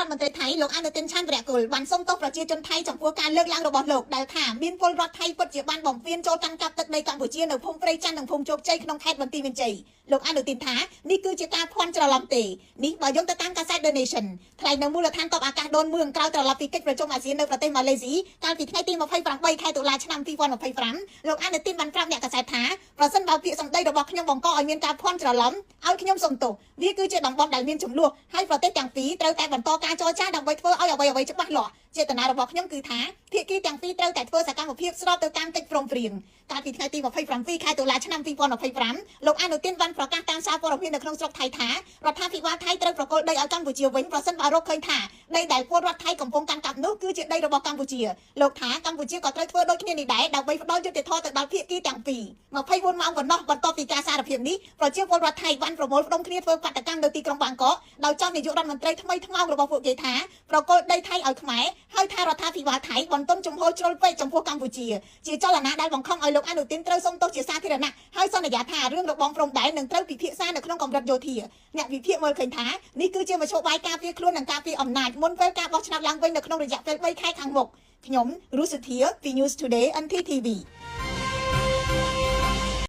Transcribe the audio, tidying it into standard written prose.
រដ្ឋមន្ត្រីថៃលោកអនុទានឆាន់វរៈគុលបានសុំទោសប្រជាជនថៃចំពោះការលើកឡើងរបស់លោកដែលថាមានពលរដ្ឋថៃពិតជាបានបំពានចូលកាន់កាប់ទឹកដីកម្ពុជានៅភូមិព្រៃច័ន្ទនិងភូមិជោគជ័យក្នុងខេត្តបន្ទាយមានជ័យលោកអនុទានថានេះគឺជាការភ័ន្តច្រឡំទេនេះបើយោងទៅតាមកាសែត The Nation ថ្លែងនៅមូលដ្ឋានទ័ពអាកាសដូនមឿងក្រោយត្រឡប់ពីកិច្ចប្រជុំអាស៊ាននៅប្រទេសម៉ាឡេស៊ីកាលពីថ្ងៃទី28ខែតុលាឆ្នាំ2025លោកអនុទានបានប្រាប់អ្នកកាសែតថាប្រសិនបើពាក្យសម្ដីរបស់ខ្ញុំបង្កឲ្យមានការភ័ន្តច្រឡំឲ្យខ្ញុំសុំទោសវាគឺជាតំបន់ដែលមានចំនួនហើយប្រទេសទាំងពីរត្រូវតែបន្តការចរចាដើម្បីធ្វើឲ្យអ្វីៗច្បាស់លាស់ចេតនារបស់ខ្ញុំគឺថាភាគីទាំងពីរត្រូវតែធ្វើសកម្មភាពស្របទៅតាមកិច្ចព្រមព្រៀងកាលពីថ្ងៃទី27ខែតុលាឆ្នាំ2025លោកអនុទានបានប្រកាសតាមសារព័ត៌មាននៅក្នុងស្រុកថៃថារដ្ឋាភិបាលថៃត្រូវប្រគល់ដីឲ្យកម្ពុជាវិញប្រសិនបើរកឃើញថាដីដែលពលរដ្ឋថៃកំពុងកាន់កាប់នោះគឺជាដីរបស់កម្ពុជាលោកថាកម្ពុជាក៏ត្រូវធ្វើដូចគ្នានេះដែរដើម្បីផ្ដល់យុត្តិធម៌ទៅដល់ភាគីទាំងពីរ24ម៉ោងប៉ុណ្ណោះបន្ទាប់ពីការសារភាពនេះប្រជាពលរដ្ឋថៃបានប្រមូលផ្ដុំគ្នាធ្វើបាតកម្មនៅទីក្រុងបាងកកដោយចោទនាយករដ្ឋមន្ត្រីថ្មីថ្មោងរបស់ពួកគេថាប្រគល់ដីថៃឲ្យខ្មែរហើយថារដ្ឋាភិបាលថៃបន្ទន់ជំហរជ្រុលពេកចំពោះកម្ពុជាជាចលនាដែលបង្ខំឲ្យលោកអនុទានត្រូវសុំទោសជាសាធារណៈហើយសន្យាថារឿងរបងព្រំដែននឹងត្រូវពិភាក្សានៅក្នុងកម្រិតយោធាអ្នកវិភាគមើលឃើញថានេះគឺជាមធ្យោបាយការពារខ្លួននិងការពារអំណាចមុនពេលការបោះឆ្នោតឡើងវិញនៅក្នុងរយៈពេល3ខែខាងមុខខ្ញុំរុសុធាពី News Today NTTV